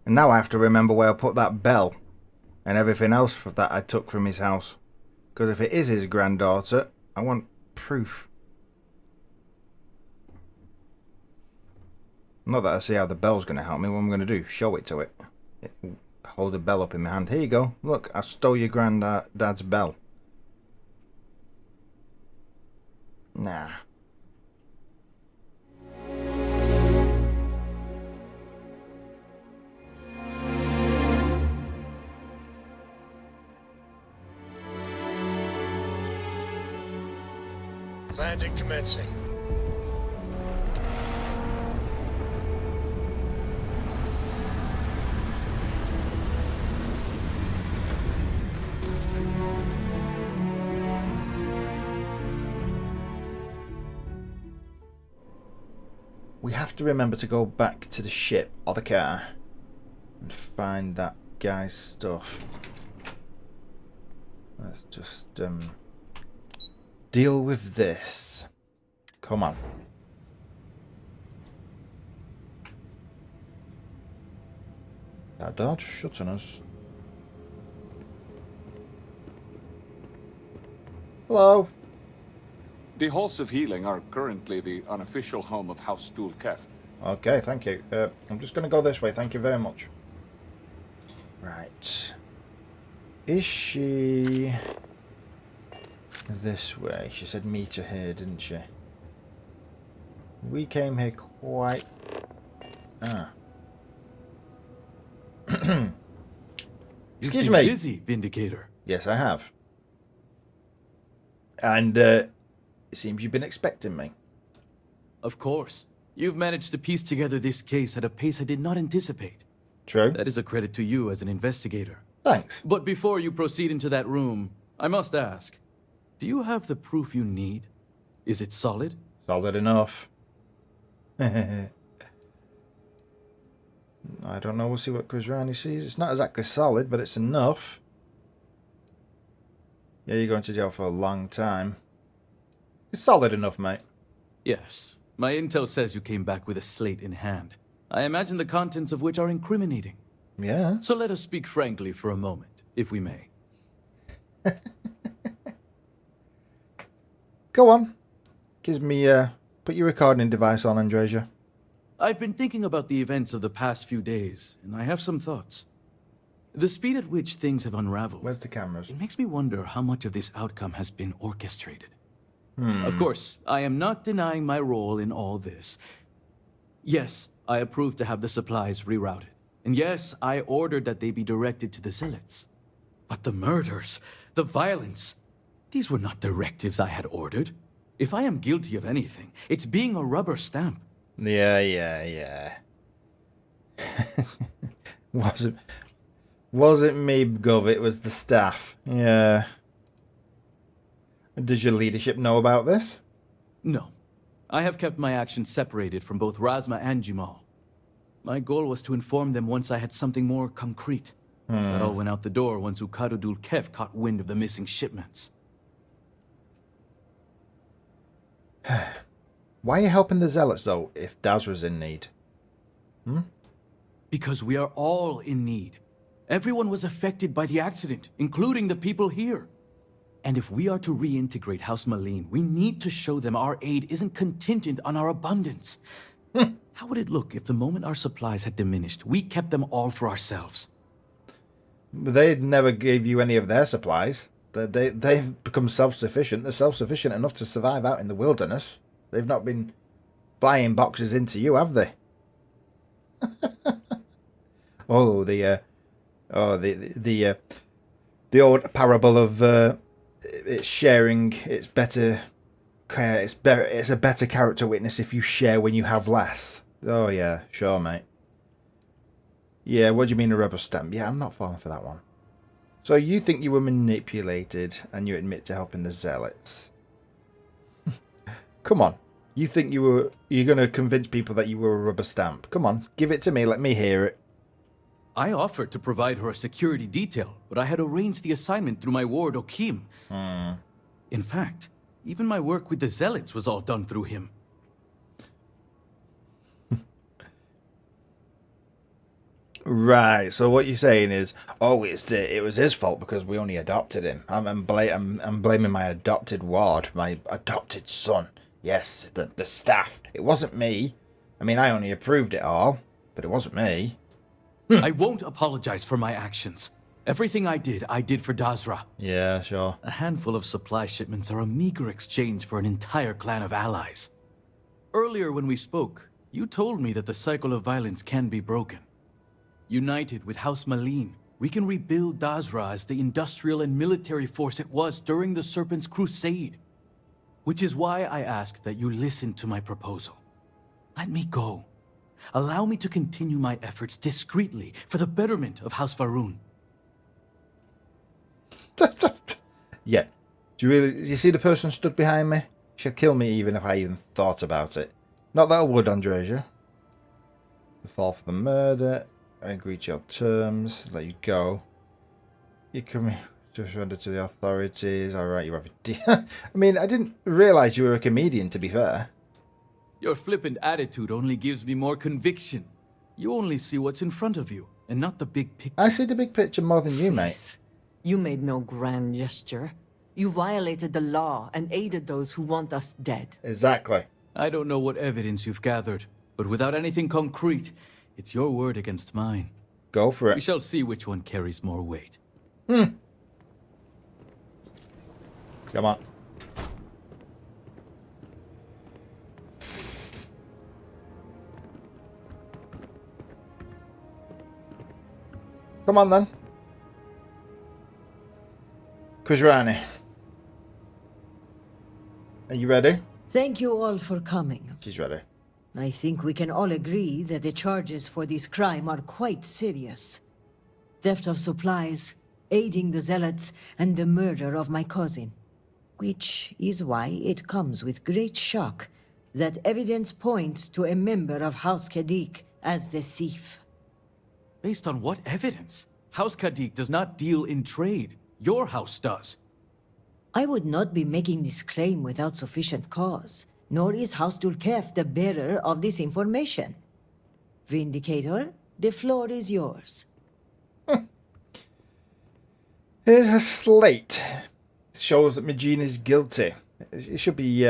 And now I have to remember where I put that bell and everything else that I took from his house. Because if it is his granddaughter, I want proof. Not that I see how the bell's going to help me. What I'm going to do, show it to it. Hold a bell up in my hand. Here you go. Look, I stole your granddad's bell. Nah. Landing commencing. We have to remember to go back to the ship or the car and find that guy's stuff. Let's just deal with this. Come on. That door just shuts on us. Hello. The halls of healing are currently the unofficial home of House Ch.4. Okay, thank you. I'm just going to go this way. Thank you very much. Right. Is she this way? She said meet her here, didn't she? We came here quite... Ah. Excuse me. Busy, Vindicator. Yes, I have. And it seems you've been expecting me. Of course. You've managed to piece together this case at a pace I did not anticipate. True. That is a credit to you as an investigator. Thanks. But before you proceed into that room, I must ask, do you have the proof you need? Is it solid? Solid enough. I don't know. We'll see what goes round. He sees it's not exactly solid, but it's enough. Yeah, you're going to jail for a long time. It's solid enough, mate. Yes. My intel says you came back with a slate in hand. I imagine the contents of which are incriminating. Yeah. So let us speak frankly for a moment, if we may. Go on. Gives me, put your recording device on, Andresia. I've been thinking about the events of the past few days, and I have some thoughts. The speed at which things have unraveled... Where's the cameras? It makes me wonder how much of this outcome has been orchestrated. Of course, I am not denying my role in all this. Yes, I approved to have the supplies rerouted. And yes, I ordered that they be directed to the zealots. But the murders, the violence, these were not directives I had ordered. If I am guilty of anything, it's being a rubber stamp. Yeah. Wasn't me, Gov, it was the staff. Yeah. Does your leadership know about this? No. I have kept my actions separated from both Razma and Jamal. My goal was to inform them once I had something more concrete. That all went out the door once Ukadudul Kev caught wind of the missing shipments. Why are you helping the zealots, though, if Dazra's in need? Because we are all in need. Everyone was affected by the accident, including the people here. And if we are to reintegrate House Malene, we need to show them our aid isn't contingent on our abundance. How would it look if the moment our supplies had diminished, we kept them all for ourselves? They never gave you any of their supplies. They've become self-sufficient. They're self-sufficient enough to survive out in the wilderness. They've not been flying boxes into you, have they? Oh, the old parable of it's sharing. It's better. It's a better character witness if you share when you have less. Oh yeah, sure, mate. Yeah, what do you mean a rubber stamp? Yeah, I'm not falling for that one. So you think you were manipulated, and you admit to helping the zealots? Come on. You think you're going to convince people that you were a rubber stamp? Come on, give it to me. Let me hear it. I offered to provide her a security detail, but I had arranged the assignment through my ward, Okim. In fact, even my work with the zealots was all done through him. Right. So what you're saying is, oh, it was his fault because we only adopted him. I'm blaming my adopted ward, my adopted son. Yes, the staff. It wasn't me. I mean, I only approved it all, but it wasn't me. I won't apologize for my actions. Everything I did for Dazra. Yeah, sure. A handful of supply shipments are a meager exchange for an entire clan of allies. Earlier when we spoke, you told me that the cycle of violence can be broken. United with House Malin, we can rebuild Dazra as the industrial and military force it was during the Serpent's Crusade. Which is why I ask that you listen to my proposal. Let me go. Allow me to continue my efforts discreetly for the betterment of House Varun. Yeah. Do you see the person stood behind me? She'll kill me even if I even thought about it. Not that I would, Andresia. The fall for the murder. I agree to your terms. Let you go. You come to surrender to the authorities. Alright, you have a I mean, I didn't realise you were a comedian, to be fair. Your flippant attitude only gives me more conviction. You only see what's in front of you, and not the big picture. I see the big picture more than you, mate. You made no grand gesture. You violated the law and aided those who want us dead. Exactly. I don't know what evidence you've gathered, but without anything concrete, it's your word against mine. Go for it. We shall see which one carries more weight. Come on. Come on, then. Kuzrani. Are you ready? Thank you all for coming. She's ready. I think we can all agree that the charges for this crime are quite serious. Theft of supplies, aiding the zealots, and the murder of my cousin. Which is why it comes with great shock that evidence points to a member of House Kadik as the thief. Based on what evidence? House Kadik does not deal in trade. Your house does. I would not be making this claim without sufficient cause, nor is House Dulkef the bearer of this information. Vindicator, the floor is yours. Here's a slate. It shows that Majin is guilty. It should be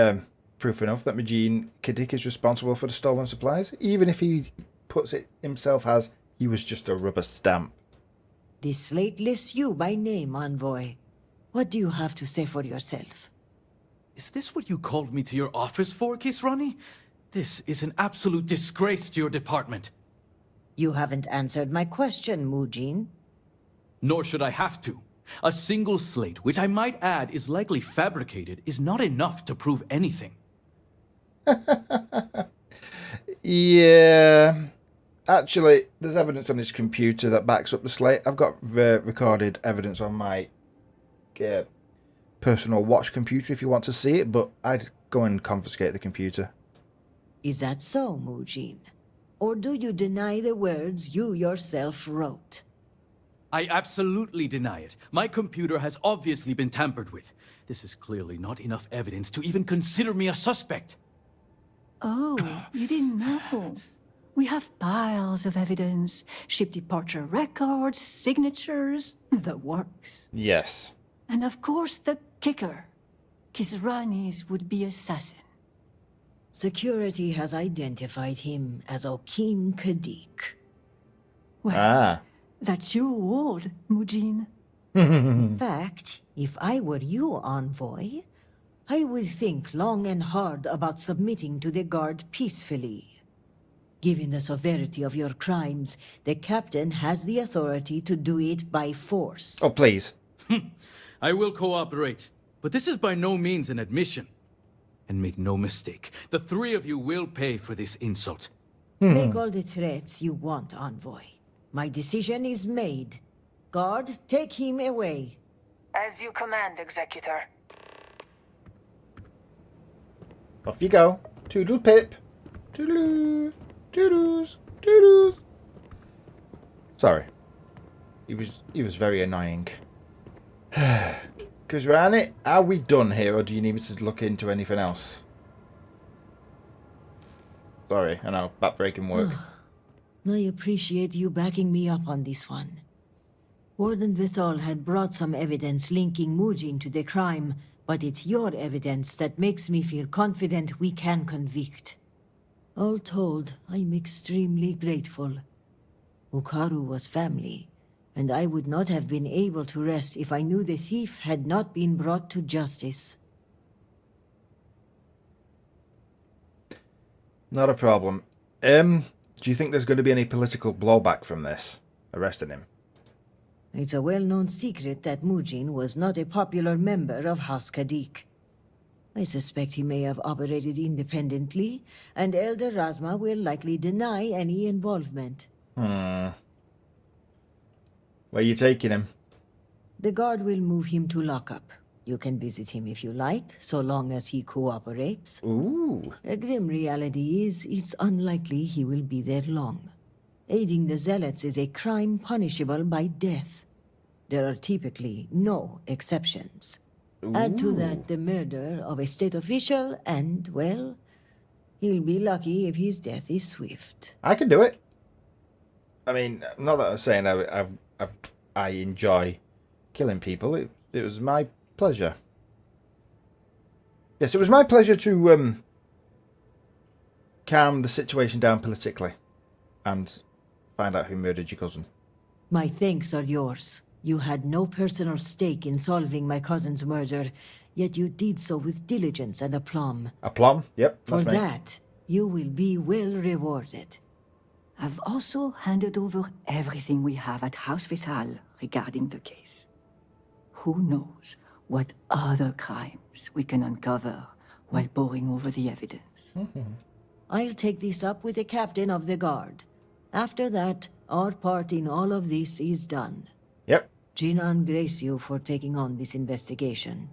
proof enough that Majin Kadik is responsible for the stolen supplies, even if he puts it himself as he was just a rubber stamp. The slate lists you by name, Envoy. What do you have to say for yourself? Is this what you called me to your office for, Kisrani? This is an absolute disgrace to your department. You haven't answered my question, Mujin. Nor should I have to. A single slate, which I might add is likely fabricated, is not enough to prove anything. Yeah. Actually, there's evidence on his computer that backs up the slate. I've got recorded evidence on my personal watch computer if you want to see it, but I'd go and confiscate the computer. Is that so, Mujin? Or do you deny the words you yourself wrote? I absolutely deny it. My computer has obviously been tampered with. This is clearly not enough evidence to even consider me a suspect. Oh, you didn't know. We have piles of evidence, ship departure records, signatures, the works. Yes. And of course the kicker, Kisrani's would-be assassin. Security has identified him as Okim Kadik. Well, that's your ward, Mujin. In fact, if I were you, Envoy, I would think long and hard about submitting to the guard peacefully. Given the severity of your crimes, the captain has the authority to do it by force. Oh, please. I will cooperate, but this is by no means an admission. And make no mistake, the three of you will pay for this insult. Make all the threats you want, Envoy. My decision is made. Guard, take him away. As you command, Executor. Off you go. Toodle pip. Toodaloo. Toodles. Toodles. Sorry. He was very annoying. Kuzrani, are we done here, or do you need me to look into anything else? Sorry, I know, backbreaking work. I appreciate you backing me up on this one. Warden Vithal had brought some evidence linking Mujin to the crime, but it's your evidence that makes me feel confident we can convict. All told, I'm extremely grateful. Ukaru was family, and I would not have been able to rest if I knew the thief had not been brought to justice. Not a problem. Do you think there's going to be any political blowback from this? Arresting him? It's a well-known secret that Mujin was not a popular member of House Kadik. I suspect he may have operated independently, and Elder Razma will likely deny any involvement. Where are you taking him? The guard will move him to lockup. You can visit him if you like, so long as he cooperates. Ooh. A grim reality is, it's unlikely he will be there long. Aiding the Zealots is a crime punishable by death. There are typically no exceptions. Ooh. Add to that the murder of a state official, and, well, he'll be lucky if his death is swift. I can do it. I mean, not that I'm saying I enjoy killing people. It was my pleasure. Yes, it was my pleasure to calm the situation down politically and find out who murdered your cousin. My thanks are yours. You had no personal stake in solving my cousin's murder, yet you did so with diligence and aplomb. Aplomb? Yep, that's For me. that, you will be well rewarded. I've also handed over everything we have at House Vithal regarding the case. Who knows what other crimes we can uncover while poring over the evidence. I'll take this up with the captain of the guard. After that, our part in all of this is done. Yep. Jinan grace you for taking on this investigation.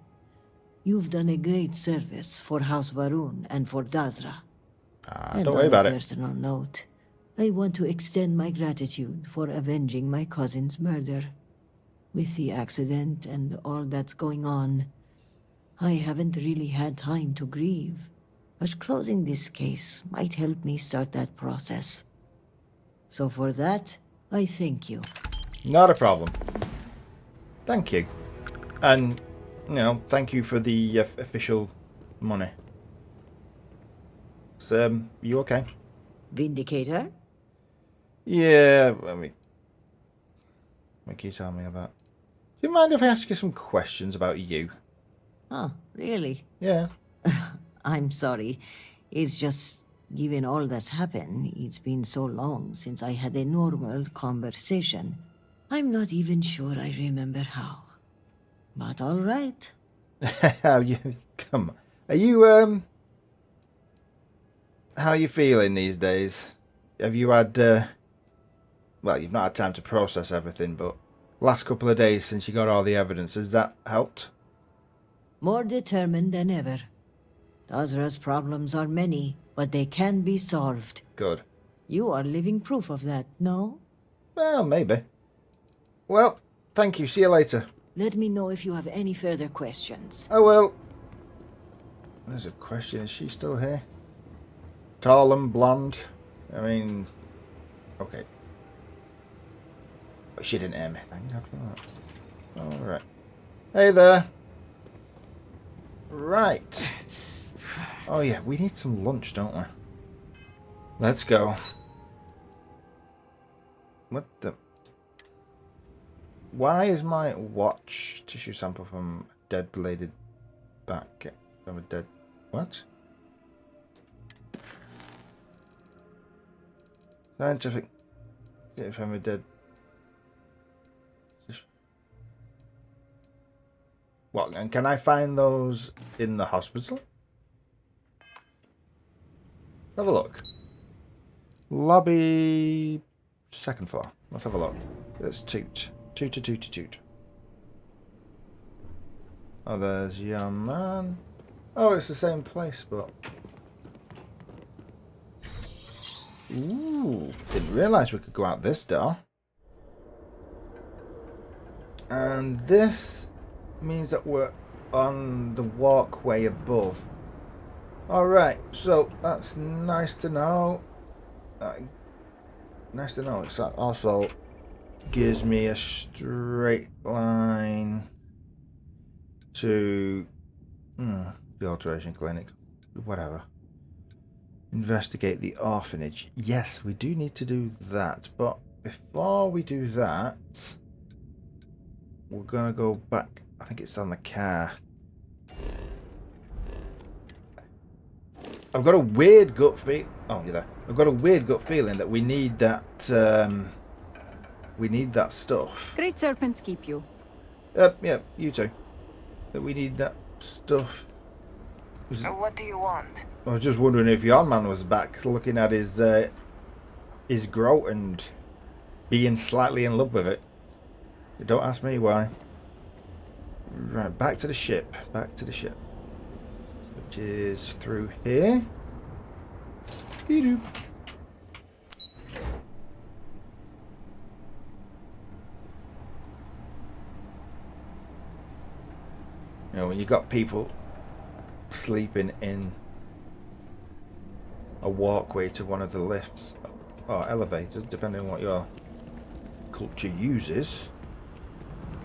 You've done a great service for House Varun and for Dazra. And don't worry about on a it. personal note, I want to extend my gratitude for avenging my cousin's murder. With the accident and all that's going on, I haven't really had time to grieve. But closing this case might help me start that process. So for that, I thank you. Not a problem. Thank you. And, you know, thank you for the official money. So, you okay? Vindicator? Yeah, I mean... What can you tell me about? Do you mind if I ask you some questions about you? Oh, really? Yeah. I'm sorry. It's just, given all that's happened, it's been so long since I had a normal conversation. I'm not even sure I remember how. But all right. Come on. Are you, how are you feeling these days? Have you had, well, you've not had time to process everything, but last couple of days since you got all the evidence, has that helped? More determined than ever. Dazra's problems are many, but they can be solved. Good. You are living proof of that, no? Well, maybe. Well, thank you. See you later. Let me know if you have any further questions. Oh, well. There's a question. Is she still here? Tall and blonde. I mean... Okay. Oh, she didn't hear me. Alright. Hey there. Right. Oh, yeah. We need some lunch, don't we? Let's go. What the... Why is my watch tissue sample from a dead bladed back? From a dead... What? Scientific... From a dead... What? And can I find those in the hospital? Have a look. Lobby... Second floor. Let's have a look. Let's toot. Toot. Oh, there's your man. Oh, it's the same place, but... Ooh, didn't realise we could go out this door. And this means that we're on the walkway above. Alright, so that's nice to know. nice to know. It also gives me a straight line to the alteration clinic. Whatever. Investigate the orphanage. Yes, we do need to do that. But before we do that, we're going to go back. I think it's on the car. I've got a weird gut feel. Oh, you're there. I've got a weird gut feeling that we need that. We need that stuff. Great serpents keep you. Yeah, you too. That we need that stuff. What do you want? I was just wondering if your man was back, looking at his growth and being slightly in love with it. Don't ask me why. Right, back to the ship. Back to the ship. Which is through here. Be-doop. You know, when you got people sleeping in a walkway to one of the lifts or elevators, depending on what your culture uses.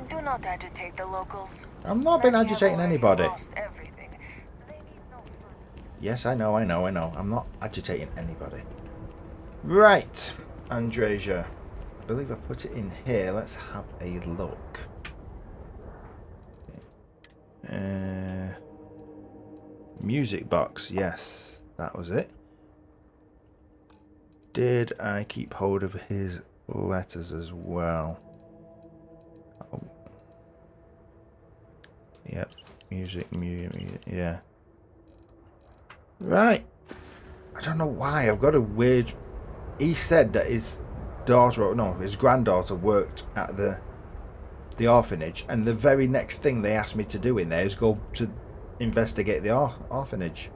Do not agitate the locals. I'm not been Many have agitating already anybody. lost everything. They need no further. Yes, I know. I'm not agitating anybody. Right, Andreja. I believe I put it in here. Let's have a look. Music box. Yes, that was it. Did I keep hold of his letters as well? Oh. Yep. Music. Yeah. Right. I don't know why. I've got a weird... He said that his daughter... No, his granddaughter worked at the orphanage. And the very next thing they asked me to do in there is go to investigate the orphanage.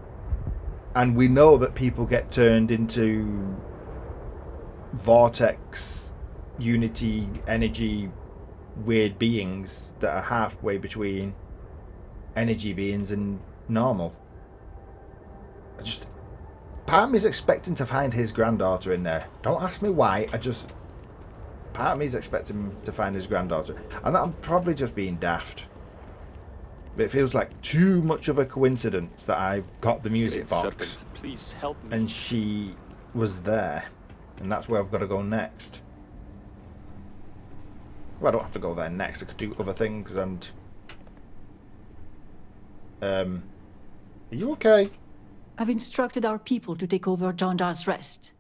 And we know that people get turned into vortex, unity, energy, weird beings that are halfway between energy beings and normal. Part of me is expecting to find his granddaughter in there. Don't ask me why. Part of me is expecting to find his granddaughter, and I'm probably just being daft. But it feels like too much of a coincidence that I've got the music box, Serpents, please help me. and she was there, and that's where I've got to go next. Well, I don't have to go there next. I could do other things, and are you okay? I've instructed our people to take over Jandar's rest.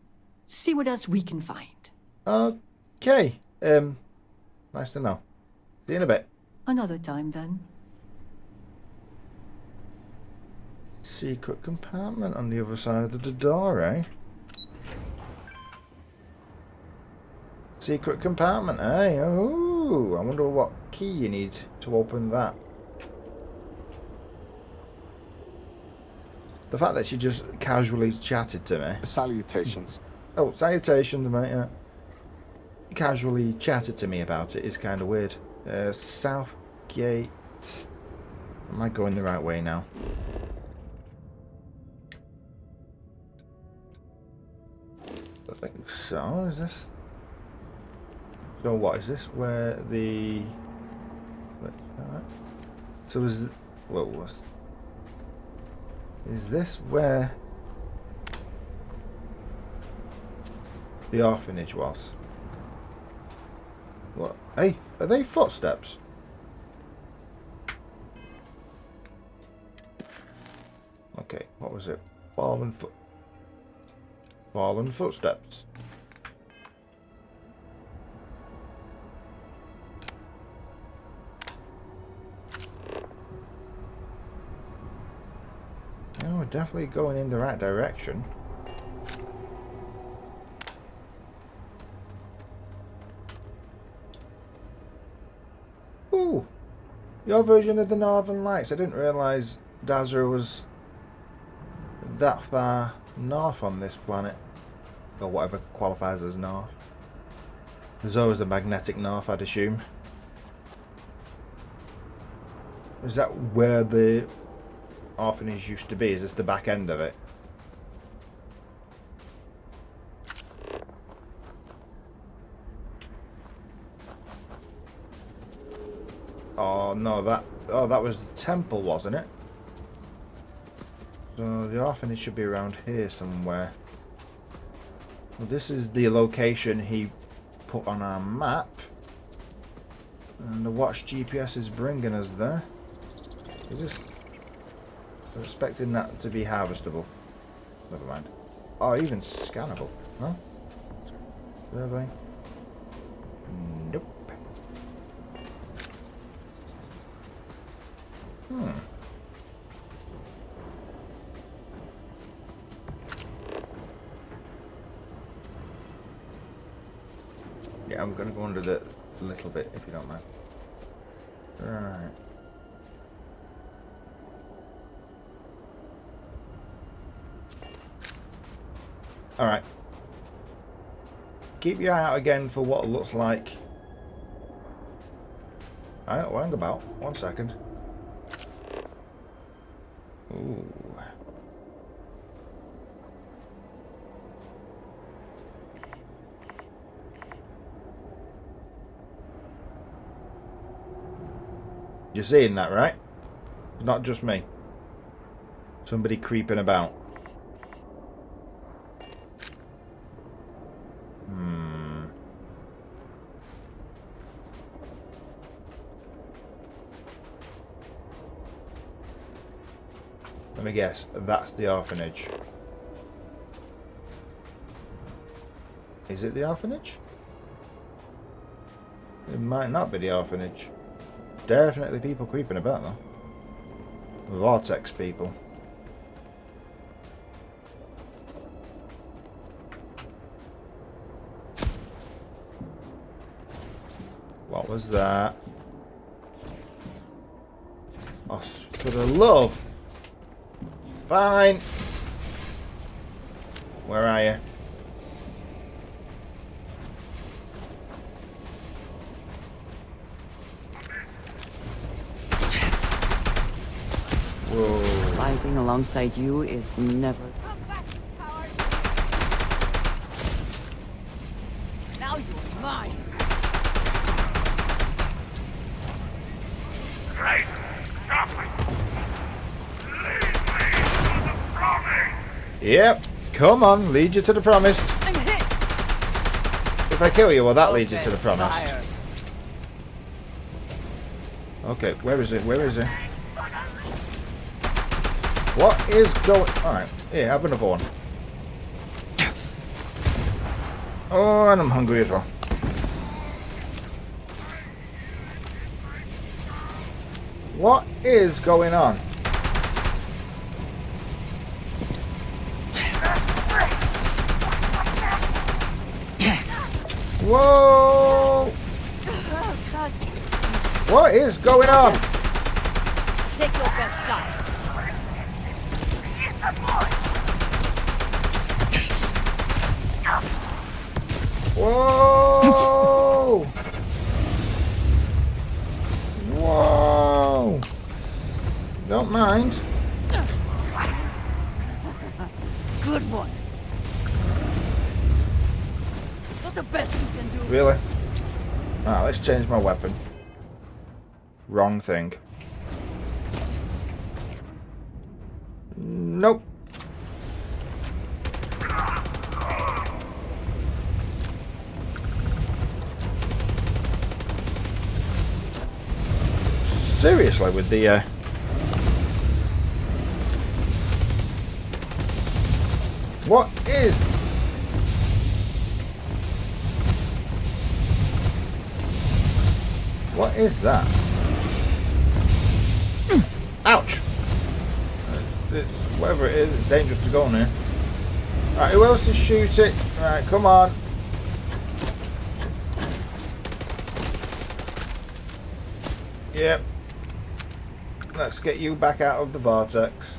See what else we can find. Okay. Nice to know. See you in a bit. Another time, then. Secret compartment on the other side of the door, eh? Secret compartment, eh? Oh, I wonder what key you need to open that. The fact that she just casually chatted to me. Salutations. Oh, salutations, mate. Yeah. Casually chatted to me about it is kind of weird. Southgate. Am I going the right way now? I think so. Is this? So what is this? Where the? So is what was? Is this where the orphanage was? What? Hey, are they footsteps? Okay, what was it? Fallen footsteps. Oh, we're definitely going in the right direction. Ooh, your version of the Northern Lights. I didn't realise Dazra was that far north on this planet, or whatever qualifies as north. There's always the magnetic north, I'd assume. Is that where the orphanage used to be? Is this the back end of it? Oh no, that was the temple, wasn't it? So the orphanage should be around here somewhere. Well, this is the location he put on our map. And the watch GPS is bringing us there. Is this... I'm expecting that to be harvestable. Never mind. Oh, even scannable. No? Survey. Nope. Yeah, I'm going to go under the little bit, if you don't mind. Right. Alright. Keep your eye out again for what it looks like. Alright, hang about. 1 second. Ooh. You're seeing that, right? It's not just me. Somebody creeping about. Let me guess. That's the orphanage. Is it the orphanage? It might not be the orphanage. Definitely people creeping about though. Vortex people. What was that? Oh, for the love! Fine! Where are you? Whoa. Fighting alongside you is never... Now you're mine. Yep. Come on, lead you to the promise. I'm hit. If I kill you, will that lead you to the promise? Fire. Okay, where is it? Where is it? What is going... Alright, here, have another one. Oh, and I'm hungry as well. What is going on? Whoa! What is going on? Take your best shot. Whoa! Whoa! Don't mind. Good one. Not the best you can do. Really? Ah, let's change my weapon. Wrong thing. Nope. Seriously, with the what is... What is that? Ouch! Whatever it is, it's dangerous to go on here. Right, who else to shoot it? Right, come on. Yep. Let's get you back out of the vortex.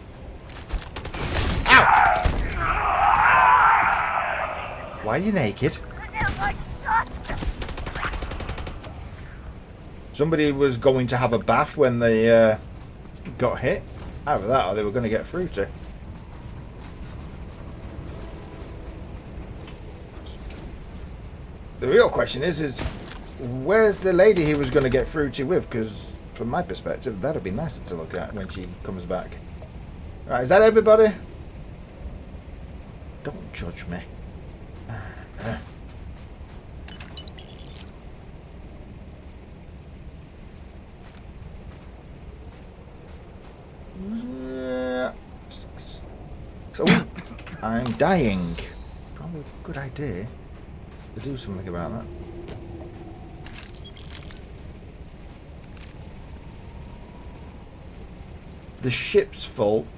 Ow! Why are you naked? Somebody was going to have a bath when they got hit. Either that or they were going to get fruity. The real question is where's the lady he was going to get fruity with? Because from my perspective, that'd be nicer to look at when she comes back. Right, is that everybody? Don't judge me. So, I'm dying. Probably a good idea to do something about that. The ship's full.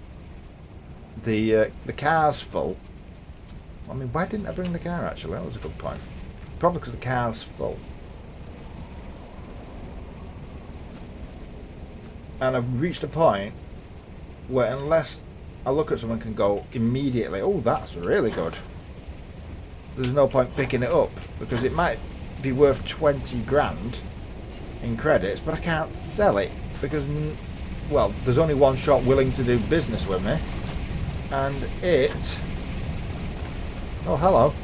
The car's full. I mean, why didn't I bring the car, actually? That was a good point. Probably because the car's full. And I've reached a point where unless I look at someone and go immediately, oh, that's really good, there's no point picking it up, because it might be worth 20 grand in credits, but I can't sell it because, well, there's only one shop willing to do business with me, and it... Oh, hello.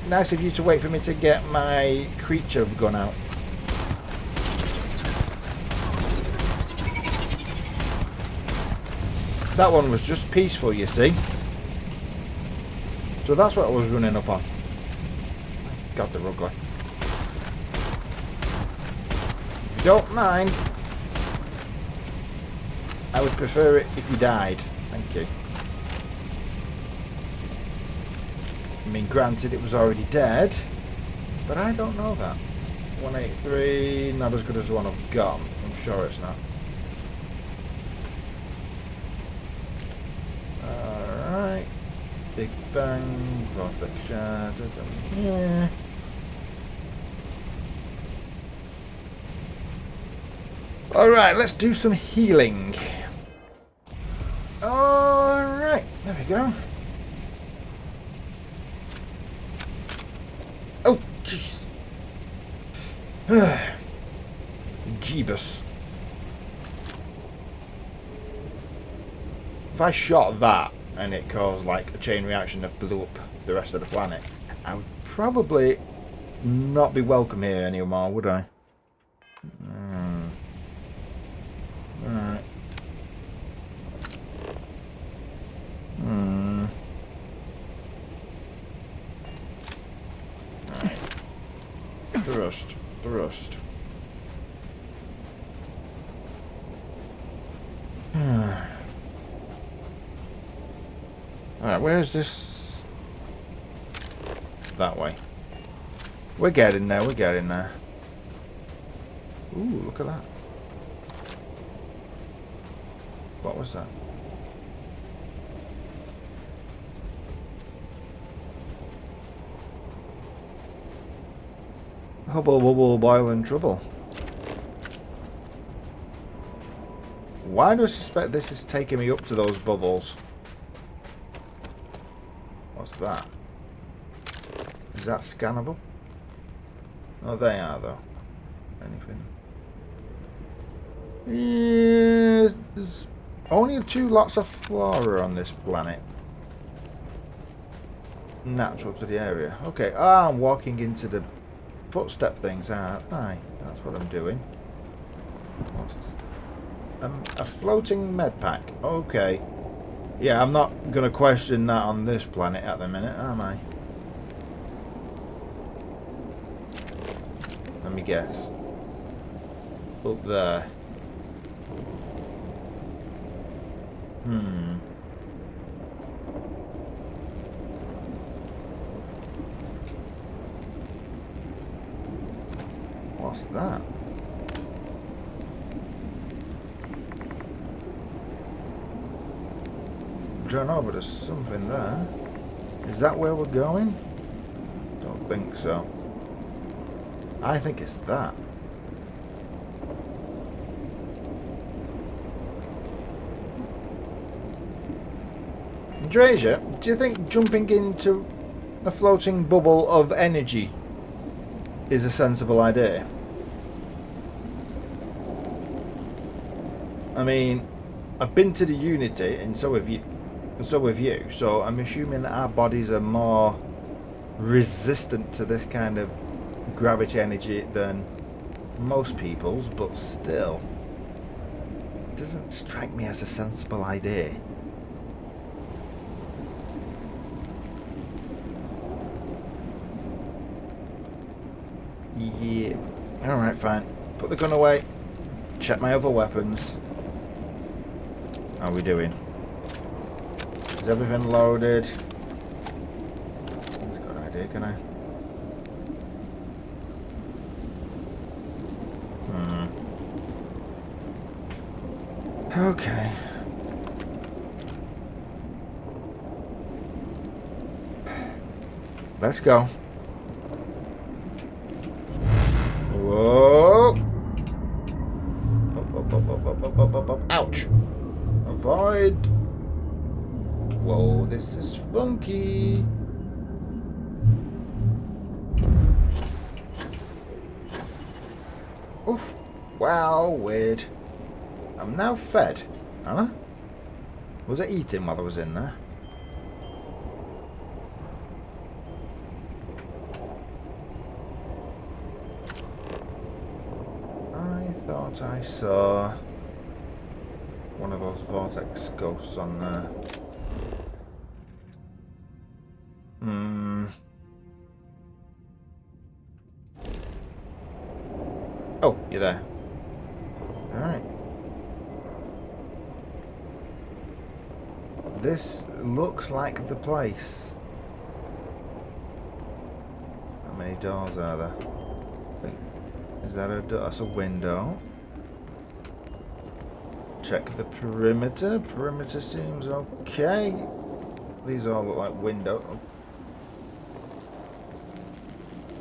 Nice of you to wait for me to get my creature gun out. That one was just peaceful, you see. So that's what I was running up on. God, they're ugly. If you don't mind, I would prefer it if you died. Thank you. I mean, granted, it was already dead, but I don't know that. 183, not as good as the one I've got. I'm sure it's not. Alright. Big Bang, Vortex Shadow. Yeah. Alright, let's do some healing. Alright, there we go. Oh, jeez. Jeebus. If I shot that and it caused like a chain reaction that blew up the rest of the planet, I would probably not be welcome here anymore, would I? Alright. Thrust. Alright, where's this? That way. We're getting there, Ooh, look at that. What was that? Hubble bubble boiling trouble. Why do I suspect this is taking me up to those bubbles? What's that? Is that scannable? Oh, they are though. Anything? Yes, there's only 2 lots of flora on this planet. Natural to the area. Okay, I'm walking into the footstep things, aren't I? That's what I'm doing. What's a floating med pack? Okay. Yeah, I'm not gonna question that on this planet at the minute, am I? Let me guess. Up there. What's that? I don't know, but there's something there. Is that where we're going? Don't think so. I think it's that. Drasia, do you think jumping into a floating bubble of energy is a sensible idea? I mean, I've been to the Unity, and so have you. So I'm assuming that our bodies are more resistant to this kind of gravity energy than most people's, but still. It doesn't strike me as a sensible idea. Yeah. Alright, fine. Put the gun away. Check my other weapons. How are we doing? Is everything loaded? That's a good idea, can I? Okay. Let's go. Whoa! Up. Ouch! Avoid! Whoa, this is funky! Oof. Wow, weird. I'm now fed. Huh? Was I eating while I was in there? I thought I saw one of those vortex ghosts on there. Oh, you're there. Alright. This looks like the place. How many doors are there? Is that a door? That's a window. Check the perimeter. Perimeter seems okay. These all look like windows.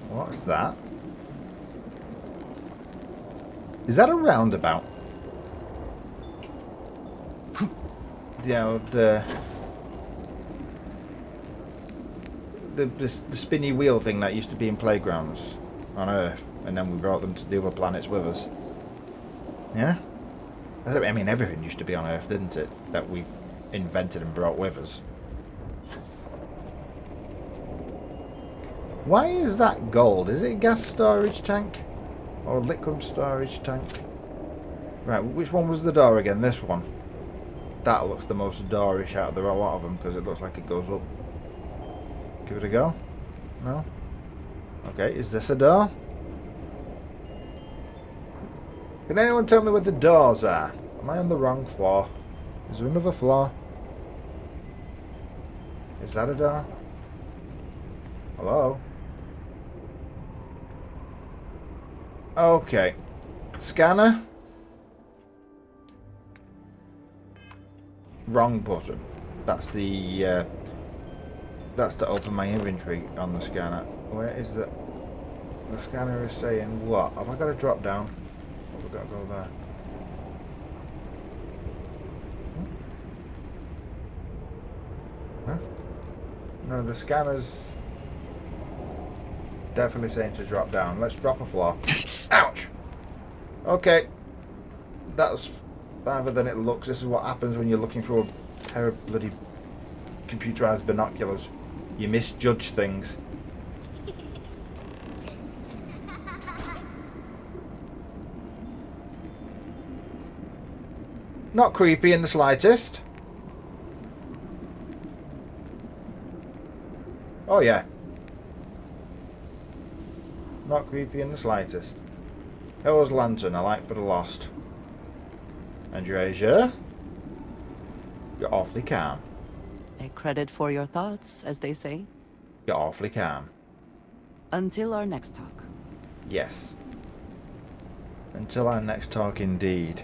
What's that? Is that a roundabout? The old, the spinny wheel thing that used to be in playgrounds on Earth, and then we brought them to the other planets with us. Yeah? I mean, everything used to be on Earth, didn't it? That we invented and brought with us. Why is that gold? Is it a gas storage tank? Or a liquid storage tank? Right, which one was the door again? This one. That looks the most doorish out of the lot of them because it looks like it goes up. Give it a go. No? Okay, is this a door? Can anyone tell me where the doors are? Am I on the wrong floor? Is there another floor? Is that a door? Hello? Okay. Scanner? Wrong button. That's the that's to open my inventory on the scanner. Where is the scanner is saying what? Have I got to drop down? Or have I got to go there? Huh? No, the scanner's definitely saying to drop down. Let's drop a floor. Ouch! Okay. That's farther than it looks. This is what happens when you're looking through a pair of bloody computerized binoculars. You misjudge things. Not creepy in the slightest. Oh yeah. Not creepy in the slightest. Hell's Lantern, a light for the lost. Andresia, you're awfully calm. A credit for your thoughts, as they say. You're awfully calm. Until our next talk. Yes. Until our next talk, indeed.